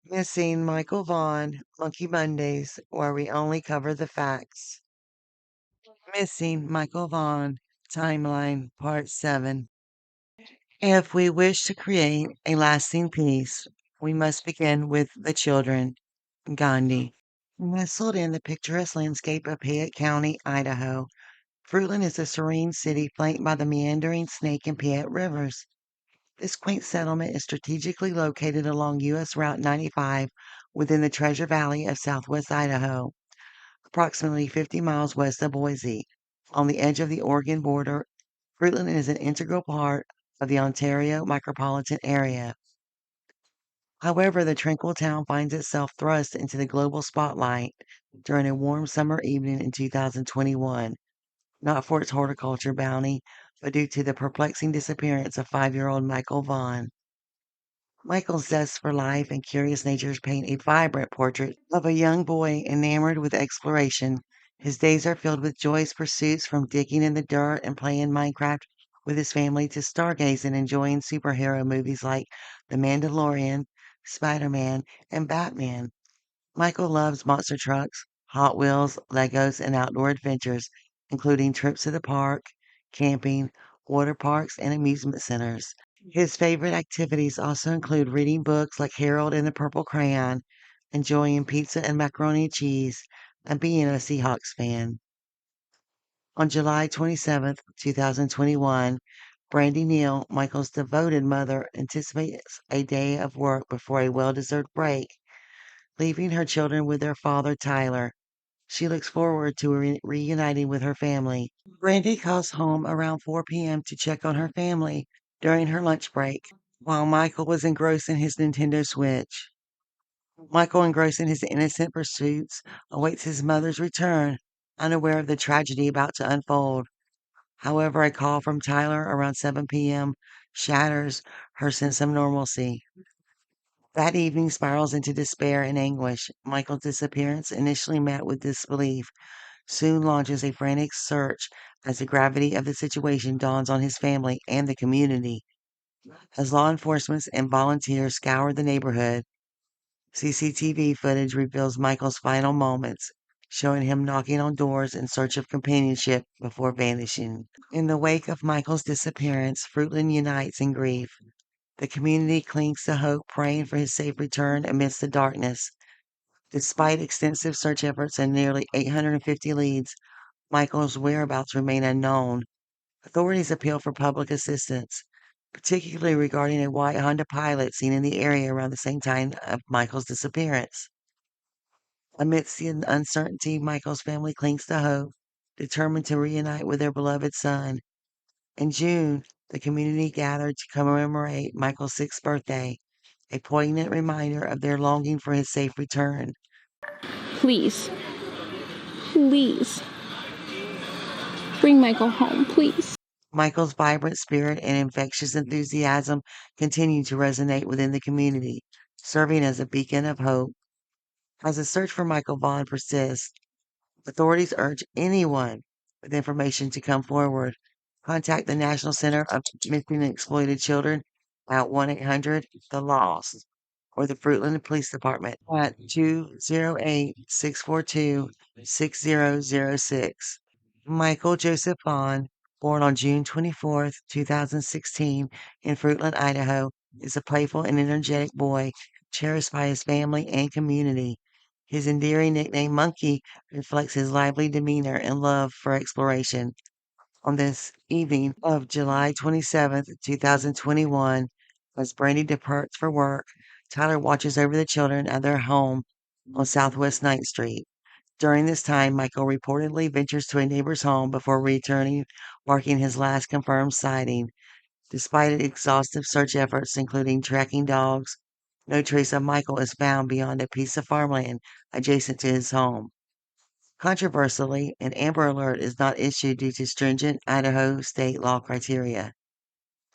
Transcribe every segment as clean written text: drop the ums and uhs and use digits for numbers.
Missing Michael Vaughan, Monkey Mondays, where we only cover the facts. Missing Michael Vaughan, Timeline, Part 7. If we wish to create a lasting peace, we must begin with the children. Gandhi. Nestled in the picturesque landscape of Piatt County, Idaho, Fruitland is a serene city flanked by the meandering Snake and Piatt rivers. This quaint settlement is strategically located along U.S. Route 95 within the Treasure Valley of southwest Idaho, approximately 50 miles west of Boise. On the edge of the Oregon border, Fruitland is an integral part of the Ontario micropolitan area. However, the tranquil town finds itself thrust into the global spotlight during a warm summer evening in 2021, not for its horticulture bounty, but due to the perplexing disappearance of 5-year-old Michael Vaughan. Michael's zest for life and curious natures paint a vibrant portrait of a young boy enamored with exploration. His days are filled with joyous pursuits from digging in the dirt and playing Minecraft with his family to stargazing and enjoying superhero movies like The Mandalorian, Spider-Man, and Batman. Michael loves monster trucks, Hot Wheels, Legos, and outdoor adventures, including trips to the park, camping, water parks, and amusement centers. His favorite activities also include reading books like Harold and the Purple Crayon, enjoying pizza and macaroni and cheese, and being a Seahawks fan. On July 27th, 2021, Brandy Neal, Michael's devoted mother, anticipates a day of work before a well-deserved break, leaving her children with their father, Tyler. She looks forward to reuniting with her family. Brandy calls home around 4 p.m. to check on her family during her lunch break, while Michael was engrossed in his Nintendo Switch. Michael, engrossed in his innocent pursuits, awaits his mother's return, unaware of the tragedy about to unfold. However, a call from Tyler around 7 p.m. shatters her sense of normalcy. That evening spirals into despair and anguish. Michael's disappearance, initially met with disbelief, soon launches a frantic search as the gravity of the situation dawns on his family and the community. As law enforcement and volunteers scour the neighborhood, CCTV footage reveals Michael's final moments, showing him knocking on doors in search of companionship before vanishing. In the wake of Michael's disappearance, Fruitland unites in grief. The community clings to hope, praying for his safe return amidst the darkness. Despite extensive search efforts and nearly 850 leads, Michael's whereabouts remain unknown. Authorities appeal for public assistance, particularly regarding a white Honda Pilot seen in the area around the same time of Michael's disappearance. Amidst the uncertainty, Michael's family clings to hope, determined to reunite with their beloved son. In June, the community gathered to commemorate Michael's 6th birthday, a poignant reminder of their longing for his safe return. Please, please, bring Michael home, please. Michael's vibrant spirit and infectious enthusiasm continue to resonate within the community, serving as a beacon of hope. As the search for Michael Vaughan persists, authorities urge anyone with information to come forward. Contact the National Center of Missing and Exploited Children at 1-800 The Lost or the Fruitland Police Department at 208-642-6006. Michael Joseph Vaughn, born on June 24th, 2016 in Fruitland, Idaho, is a playful and energetic boy cherished by his family and community. His endearing nickname Monkey reflects his lively demeanor and love for exploration. On this evening of July 27th, 2021, as Brandy departs for work, Tyler watches over the children at their home on Southwest 9th Street. During this time, Michael reportedly ventures to a neighbor's home before returning, marking his last confirmed sighting. Despite exhaustive search efforts, including tracking dogs, no trace of Michael is found beyond a piece of farmland adjacent to his home. Controversially, an Amber Alert is not issued due to stringent Idaho state law criteria.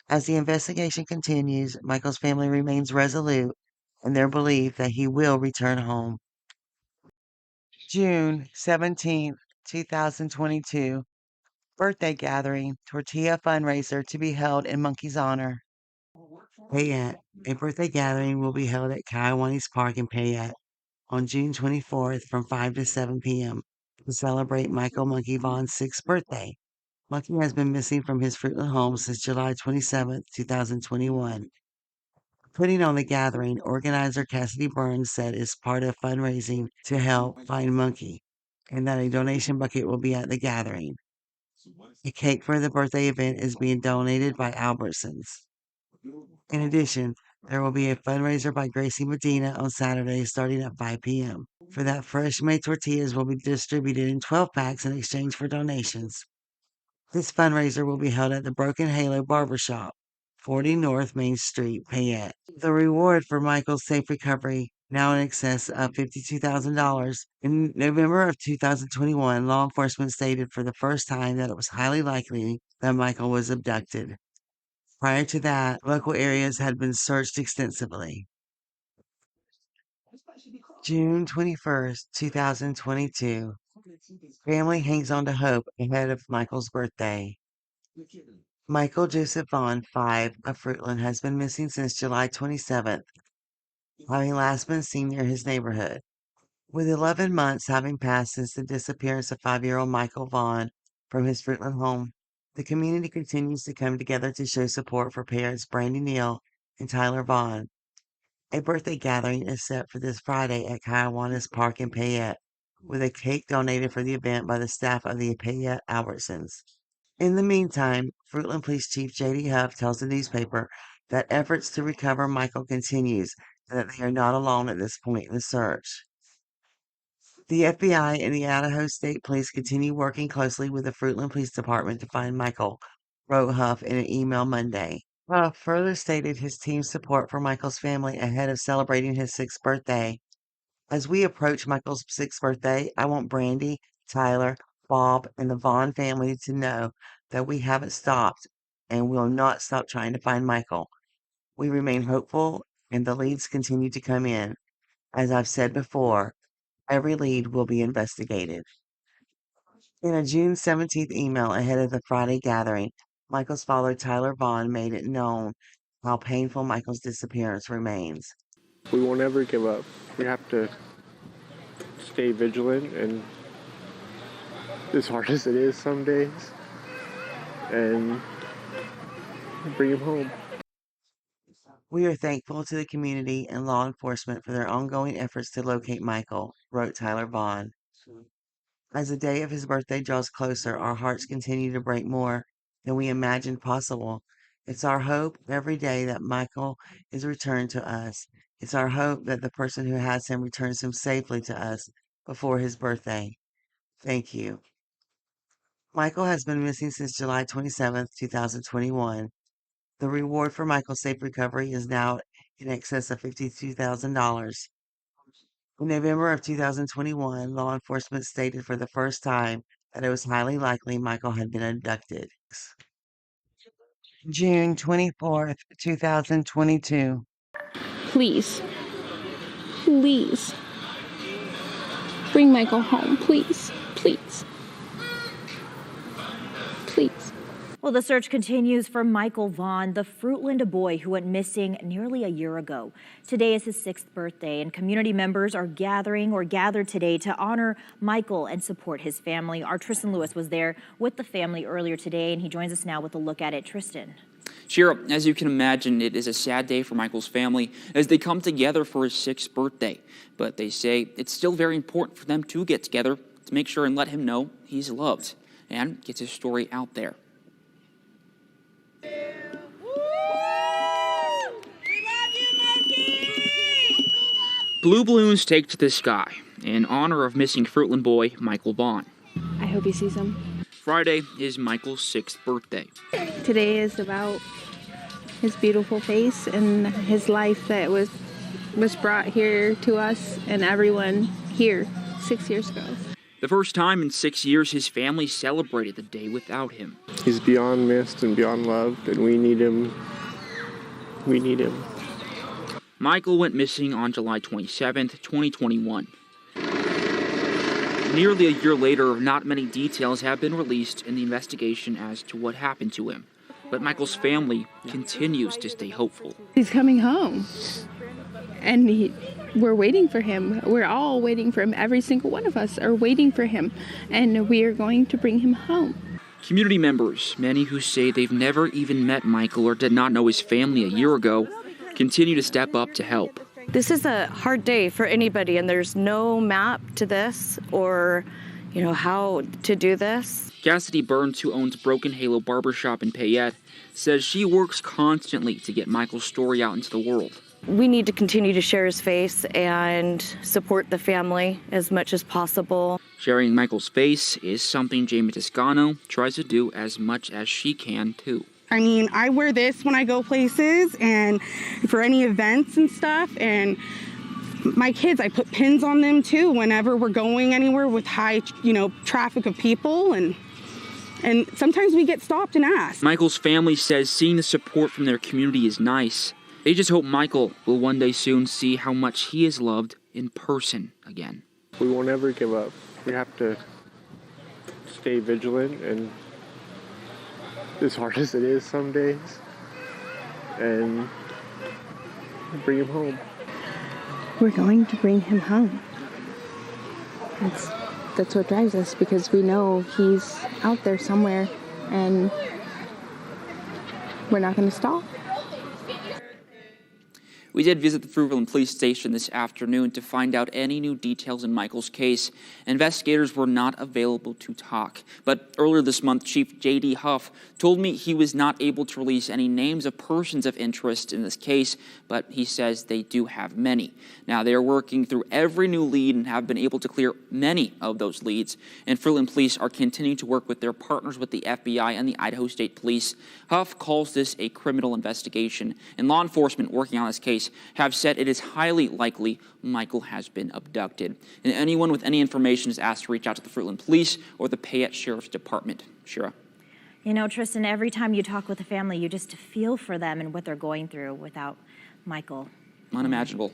As the investigation continues, Michael's family remains resolute in their belief that he will return home. June 17th, 2022. Birthday gathering, tortilla fundraiser to be held in Monkey's honor. Payette. A birthday gathering will be held at Kiwanis Park in Payette on June 24th from 5 to 7 p.m. to celebrate Michael Monkey Vaughan's 6th birthday. Monkey has been missing from his Fruitland home since July 27th, 2021. Putting on the gathering, organizer Cassidy Burns said is part of fundraising to help find Monkey, and that a donation bucket will be at the gathering. A cake for the birthday event is being donated by Albertsons. In addition, there will be a fundraiser by Gracie Medina on Saturday starting at 5 p.m. For that, fresh made tortillas will be distributed in 12 packs in exchange for donations. This fundraiser will be held at the Broken Halo Barbershop, 40 North Main Street, Payette. The reward for Michael's safe recovery, now in excess of $52,000. In November of 2021, law enforcement stated for the first time that it was highly likely that Michael was abducted. Prior to that, local areas had been searched extensively. June 21st, 2022. Family hangs on to hope ahead of Michael's birthday. Michael Joseph Vaughan, 5, of Fruitland, has been missing since July 27th, having last been seen near his neighborhood. With 11 months having passed since the disappearance of 5-year-old Michael Vaughan from his Fruitland home, the community continues to come together to show support for parents Brandy Neal and Tyler Vaughan. A birthday gathering is set for this Friday at Kiwanis Park in Payette, with a cake donated for the event by the staff of the Payette Albertsons. In the meantime, Fruitland Police Chief J.D. Huff tells the newspaper that efforts to recover Michael continues and that they are not alone at this point in the search. The FBI and the Idaho State Police continue working closely with the Fruitland Police Department to find Michael, wrote Huff in an email Monday. Huff further stated his team's support for Michael's family ahead of celebrating his 6th birthday. As we approach Michael's 6th birthday, I want Brandy, Tyler, Bob, and the Vaughn family to know that we haven't stopped and will not stop trying to find Michael. We remain hopeful and the leads continue to come in. As I've said before, every lead will be investigated. In a June 17th email ahead of the Friday gathering, Michael's father, Tyler Vaughan, made it known how painful Michael's disappearance remains. We won't ever give up. We have to stay vigilant, and as hard as it is some days, and bring him home. We are thankful to the community and law enforcement for their ongoing efforts to locate Michael, wrote Tyler Vaughan. As the day of his birthday draws closer, our hearts continue to break more than we imagined possible. It's our hope every day that Michael is returned to us. It's our hope that the person who has him returns him safely to us before his birthday. Thank you. Michael has been missing since July 27th, 2021. The reward for Michael's safe recovery is now in excess of $52,000. In November of 2021, law enforcement stated for the first time that it was highly likely Michael had been abducted. June 24th, 2022. Please, please, bring Michael home, please, please, please. Well, the search continues for Michael Vaughan, the Fruitland boy who went missing nearly a year ago. Today is his 6th birthday, and community members are gathered today to honor Michael and support his family. Our Tristan Lewis was there with the family earlier today, and he joins us now with a look at it. Tristan. Shira, as you can imagine, it is a sad day for Michael's family as they come together for his 6th birthday. But they say it's still very important for them to get together to make sure and let him know he's loved and gets his story out there. Blue balloons take to the sky in honor of missing Fruitland boy Michael Vaughan. I hope he sees him. Friday is Michael's 6th birthday. Today is about his beautiful face and his life that was brought here to us and everyone here 6 years ago. The first time in 6 years his family celebrated the day without him. He's beyond missed and beyond loved, and we need him. We need him. Michael went missing on July 27th, 2021. Nearly a year later, not many details have been released in the investigation as to what happened to him. But Michael's family continues to stay hopeful. He's coming home, and we're waiting for him. We're all waiting for him. Every single one of us are waiting for him, and we are going to bring him home. Community members, many who say they've never even met Michael or did not know his family a year ago, continue to step up to help. This is a hard day for anybody, and there's no map to this or, how to do this. Cassidy Burns, who owns Broken Halo Barbershop in Payette, says she works constantly to get Michael's story out into the world. We need to continue to share his face and support the family as much as possible. Sharing Michael's face is something Jamie Toscano tries to do as much as she can, too. I mean, I wear this when I go places and for any events and stuff. And my kids, I put pins on them, too, whenever we're going anywhere with high, traffic of people. And sometimes we get stopped and asked. Michael's family says seeing the support from their community is nice. They just hope Michael will one day soon see how much he is loved in person again. We won't ever give up. We have to stay vigilant, and as hard as it is some days, and bring him home. We're going to bring him home. That's what drives us, because we know he's out there somewhere, and we're not going to stop. We did visit the Fruitland Police Station this afternoon to find out any new details in Michael's case. Investigators were not available to talk. But earlier this month, Chief J.D. Huff told me he was not able to release any names of persons of interest in this case, but he says they do have many. Now, they are working through every new lead and have been able to clear many of those leads. And Fruitland Police are continuing to work with their partners with the FBI and the Idaho State Police. Huff calls this a criminal investigation, and law enforcement working on this case have said it is highly likely Michael has been abducted. And anyone with any information is asked to reach out to the Fruitland Police or the Payette Sheriff's Department. Shira. Tristan, every time you talk with a family, you just feel for them and what they're going through without Michael. Unimaginable.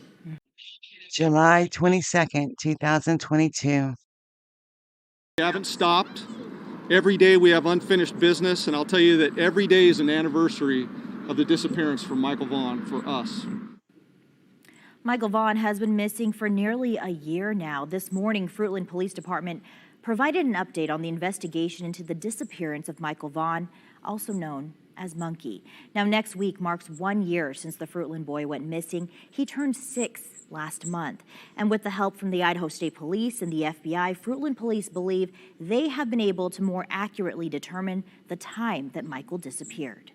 July 22nd, 2022. We haven't stopped. Every day we have unfinished business, and I'll tell you that every day is an anniversary of the disappearance from Michael Vaughan for us. Michael Vaughan has been missing for nearly a year now. This morning, Fruitland Police Department provided an update on the investigation into the disappearance of Michael Vaughan, also known as Monkey. Now, next week marks 1 year since the Fruitland boy went missing. He turned 6 last month. And with the help from the Idaho State Police and the FBI, Fruitland Police believe they have been able to more accurately determine the time that Michael disappeared.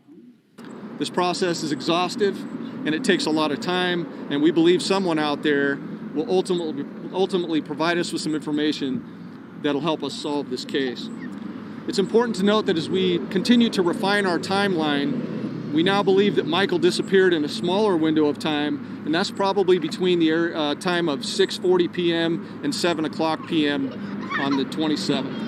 This process is exhaustive, and it takes a lot of time, and we believe someone out there will ultimately provide us with some information that'll help us solve this case. It's important to note that as we continue to refine our timeline, we now believe that Michael disappeared in a smaller window of time, and that's probably between the time of 6:40 p.m. and 7 o'clock p.m. on the 27th.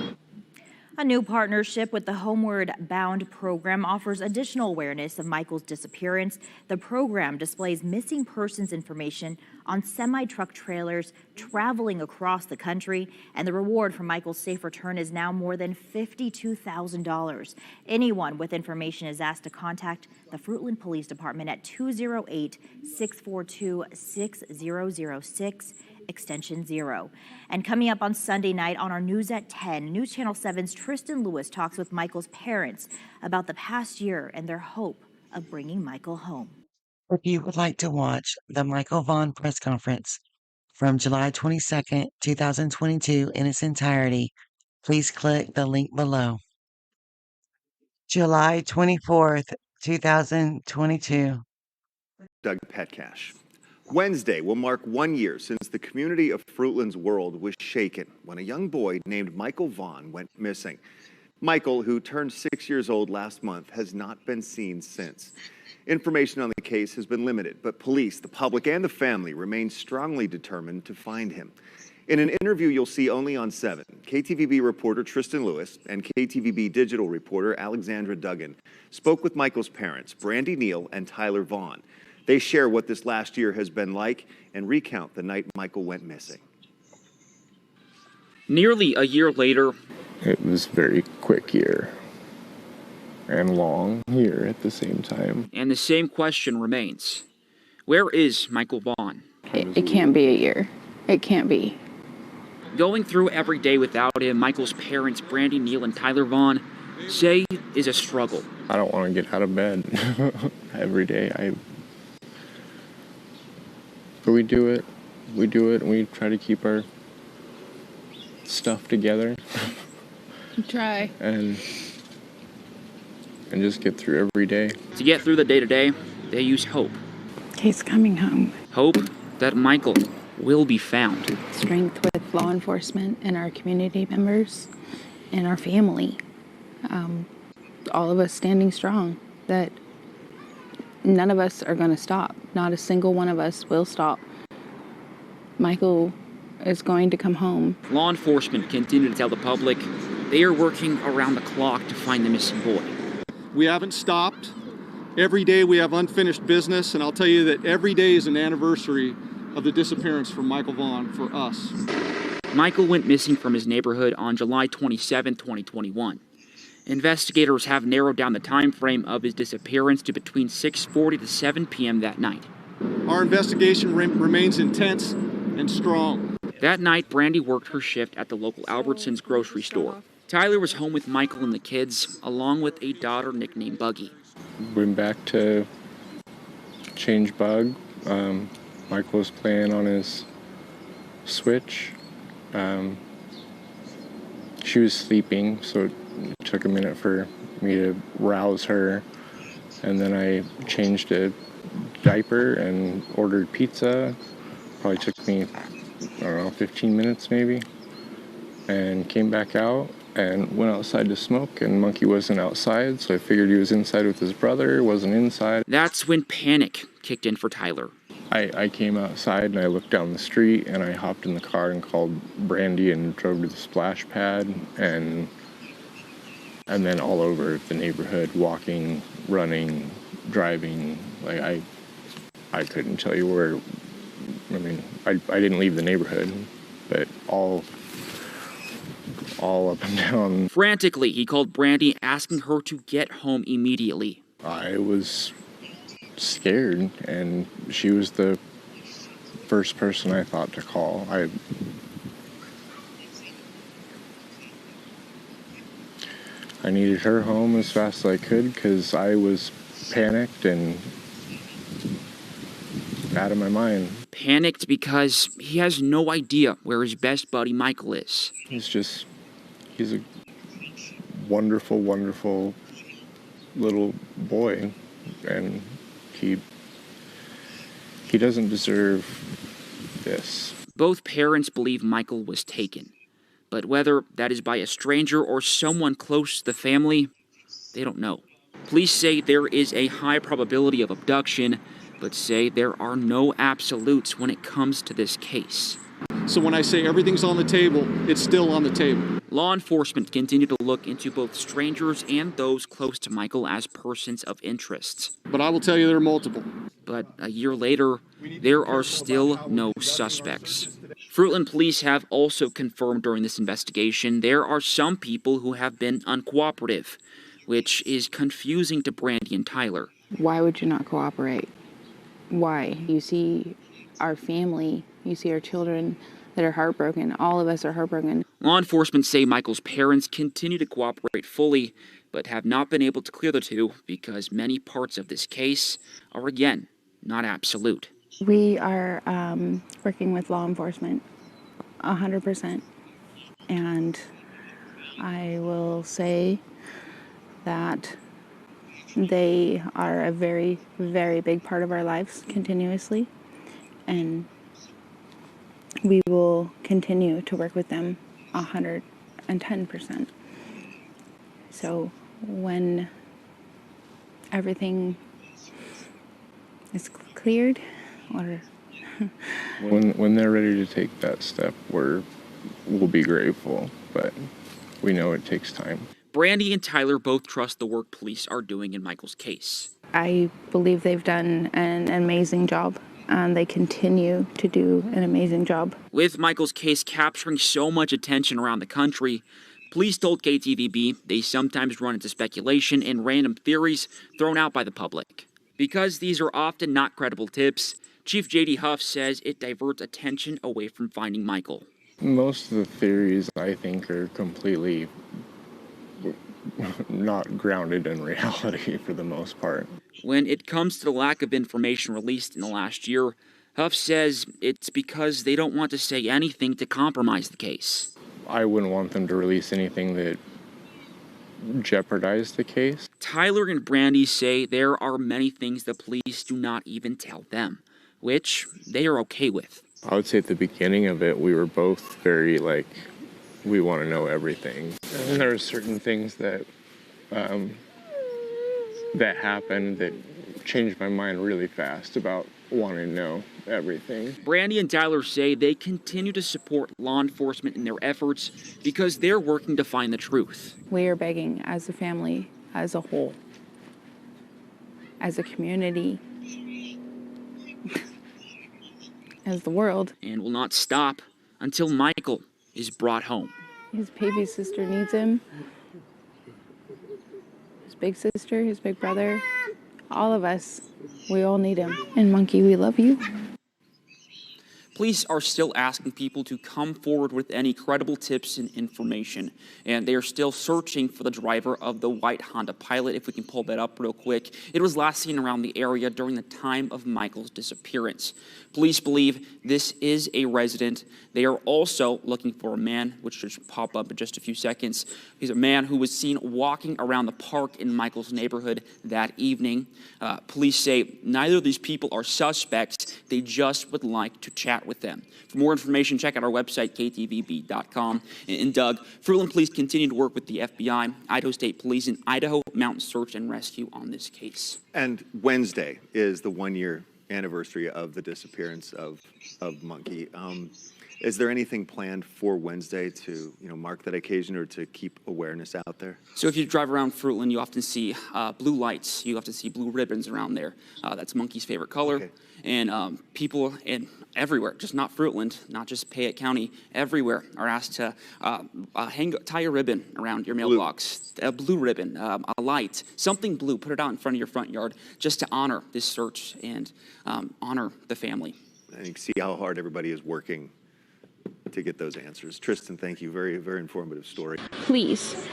A new partnership with the Homeward Bound program offers additional awareness of Michael's disappearance. The program displays missing persons information on semi-truck trailers traveling across the country, and the reward for Michael's safe return is now more than $52,000. Anyone with information is asked to contact the Fruitland Police Department at 208-642-6006. Extension 0. And coming up on Sunday night on our News at 10, News Channel 7's Tristan Lewis talks with Michael's parents about the past year and their hope of bringing Michael home. If you would like to watch the Michael Vaughan press conference from July 22nd, 2022 in its entirety, please click the link below. July 24th, 2022. Doug Petcash. Wednesday will mark 1 year since the community of Fruitland's world was shaken when a young boy named Michael Vaughan went missing. Michael, who turned 6 years old last month, has not been seen since. Information on the case has been limited, but police, the public, and the family remain strongly determined to find him. In an interview you'll see only on 7, KTVB reporter Tristan Lewis and KTVB digital reporter Alexandra Duggan spoke with Michael's parents, Brandy Neal and Tyler Vaughan. They share what this last year has been like and recount the night Michael went missing. Nearly a year later, It was a very quick year. and long here at the same time. And the same question remains. Where is Michael Vaughan? It can't be a year. It can't be. Going through every day without him, Michael's parents, Brandy, Neil, and Tyler Vaughan, say is a struggle. I don't want to get out of bed every day. But we do it. We do it, and we try to keep our stuff together. Try. And just get through every day. To get through the day-to-day, they use hope. He's coming home. Hope that Michael will be found. Strength with law enforcement and our community members and our family. All of us standing strong, that none of us are going to stop. Not a single one of us will stop. Michael is going to come home. Law enforcement continue to tell the public they are working around the clock to find the missing boy. We haven't stopped. Every day we have unfinished business, and I'll tell you that every day is an anniversary of the disappearance from Michael Vaughan for us. Michael went missing from his neighborhood on July 27, 2021. Investigators have narrowed down the time frame of his disappearance to between 6:40 to 7 p.m. that night. Our investigation remains intense and strong. That night, Brandy worked her shift at the local Albertsons grocery store. Tyler was home with Michael and the kids, along with a daughter nicknamed Buggy. Went back to change bug. Michael was playing on his Switch. She was sleeping, so it took a minute for me to rouse her. And then I changed a diaper and ordered pizza. Probably took me, 15 minutes maybe. And came back out and went outside to smoke, and Monkey wasn't outside, so I figured he was inside with his brother, wasn't inside. That's when panic kicked in for Tyler. I came outside and I looked down the street and I hopped in the car and called Brandy and drove to the splash pad and then all over the neighborhood, walking, running, driving. Like I couldn't tell you where. I didn't leave the neighborhood, but all up and down. Frantically, he called Brandy, asking her to get home immediately. I was scared, and she was the first person I thought to call. I needed her home as fast as I could because I was panicked and out of my mind. Panicked because he has no idea where his best buddy Michael is. He's a wonderful, wonderful little boy, and he doesn't deserve this. Both parents believe Michael was taken, but whether that is by a stranger or someone close to the family, they don't know. Police say there is a high probability of abduction, but say there are no absolutes when it comes to this case. So when I say everything's on the table, it's still on the table. Law enforcement continue to look into both strangers and those close to Michael as persons of interest. But I will tell you there are multiple. But a year later, there are still no suspects. Fruitland police have also confirmed during this investigation there are some people who have been uncooperative, which is confusing to Brandy and Tyler. Why would you not cooperate? Why? You see our family, you see our children that are heartbroken. All of us are heartbroken. Law enforcement say Michael's parents continue to cooperate fully, but have not been able to clear the two because many parts of this case are, again, not absolute. We are working with law enforcement 100%. And I will say that they are a very, very big part of our lives continuously. And we will continue to work with them 110%. So when everything is cleared, or when they're ready to take that step, we'll be grateful, but we know it takes time. Brandy and Tyler both trust the work police are doing in Michael's case. I believe they've done an amazing job, and they continue to do an amazing job. With Michael's case capturing so much attention around the country, Police told KTVB they sometimes run into speculation and random theories thrown out by the public. Because these are often not credible tips, Chief J.D. Huff says it diverts attention away from finding Michael. Most of the theories, I think, are completely not grounded in reality for the most part. When it comes to the lack of information released in the last year, Huff says it's because they don't want to say anything to compromise the case. I wouldn't want them to release anything that jeopardized the case. Tyler and Brandy say there are many things the police do not even tell them, which they are okay with. I would say at the beginning of it, we were both very we want to know everything. And there are certain things that that happened that changed my mind really fast about wanting to know everything. Brandy and Tyler say they continue to support law enforcement in their efforts because they're working to find the truth. We are begging as a family, as a whole, as a community, as the world. And will not stop until Michael is brought home. His baby sister needs him. His big sister, his big brother, all of us, we all need him. And Monkey, we love you. Police are still asking people to come forward with any credible tips and information, and they are still searching for the driver of the white Honda Pilot. If we can pull that up real quick. It was last seen around the area during the time of Michael's disappearance. Police believe this is a resident. They are also looking for a man, which should pop up in just a few seconds. He's a man who was seen walking around the park in Michael's neighborhood that evening. Police say neither of these people are suspects. They just would like to chat with them. For more information, check out our website, ktvb.com. And Doug, Fruitland Police continue to work with the FBI, Idaho State Police, and Idaho Mountain Search and Rescue on this case. And Wednesday is the 1-year anniversary of the disappearance of Monkey. Is there anything planned for Wednesday to mark that occasion or to keep awareness out there? So if you drive around Fruitland, you often see blue lights. You often see blue ribbons around there. That's Monkey's favorite color. Okay. And people everywhere, just not Fruitland, not just Payette County, everywhere are asked to tie a ribbon around your mailbox, a blue ribbon, a light, something blue. Put it out in front of your front yard just to honor this search and honor the family. And you can see how hard everybody is working to get those answers. Tristan, thank you. Very, very informative story. Please,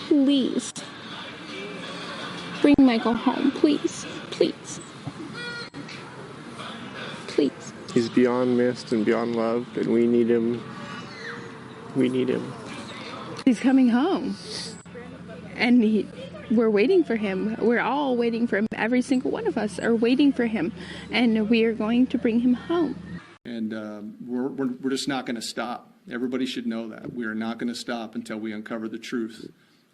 please, bring Michael home. Please, please, please. He's beyond missed and beyond loved, and we need him. We need him. He's coming home. And we're waiting for him. We're all waiting for him. Every single one of us are waiting for him. And we are going to bring him home. And we're just not going to stop. Everybody should know that. We are not going to stop until we uncover the truth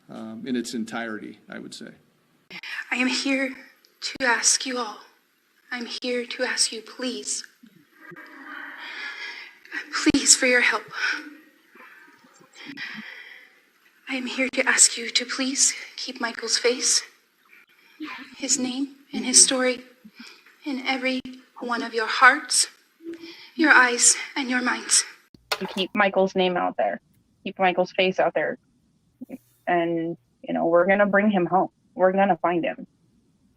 in its entirety, I would say. I am here to ask you all. I'm here to ask you, please, for your help. I am here to ask you to please keep Michael's face, his name, and his story in every one of your hearts, your eyes, and your minds. To keep Michael's name out there, keep Michael's face out there. And, we're going to bring him home. We're going to find him.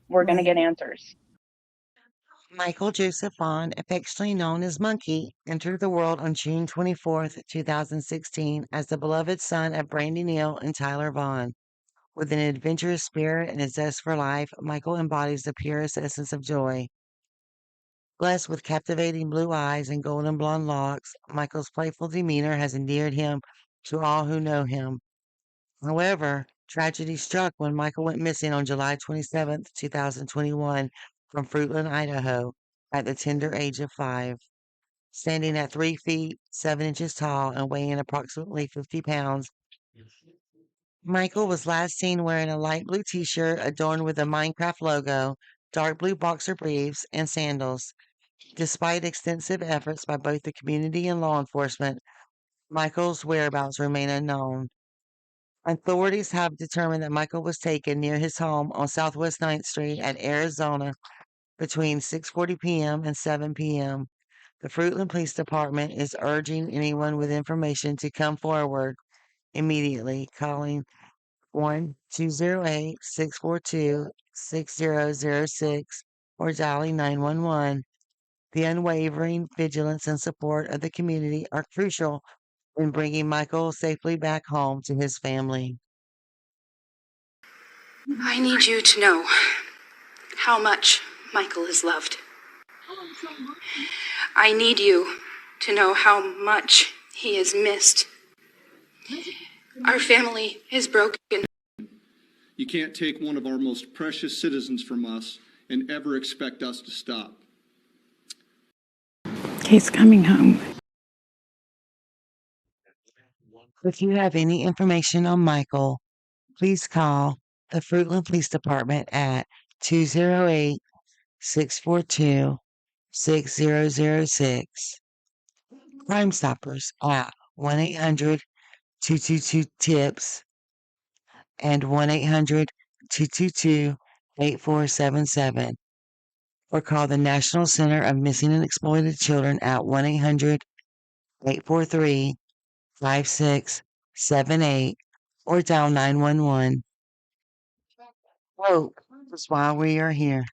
We're going to get answers. Michael Joseph Vaughan, affectionately known as Monkey, entered the world on June 24th, 2016 as the beloved son of Brandy Neal and Tyler Vaughan. With an adventurous spirit and a zest for life, Michael embodies the purest essence of joy. Blessed with captivating blue eyes and golden blonde locks, Michael's playful demeanor has endeared him to all who know him. However, tragedy struck when Michael went missing on July 27th, 2021 from Fruitland, Idaho, at the tender age of 5. Standing at 3 feet, 7 inches tall and weighing approximately 50 pounds, Michael was last seen wearing a light blue t-shirt adorned with a Minecraft logo, dark blue boxer briefs, and sandals. Despite extensive efforts by both the community and law enforcement, Michael's whereabouts remain unknown. Authorities have determined that Michael was taken near his home on Southwest 9th Street at Arizona between 6:40 p.m. and 7 p.m. The Fruitland Police Department is urging anyone with information to come forward immediately, calling 1-208-642-6006 or dialing 911. The unwavering vigilance and support of the community are crucial in bringing Michael safely back home to his family. I need you to know how much Michael is loved. I need you to know how much he is missed. Our family is broken. You can't take one of our most precious citizens from us and ever expect us to stop. He's coming home. If you have any information on Michael, please call the Fruitland Police Department at 208-642-6006. Crime Stoppers at 1-800-222-TIPS and 1-800-222-8477. Or call the National Center of Missing and Exploited Children at 1-800-843-5678 or dial 911. Hope is why we are here.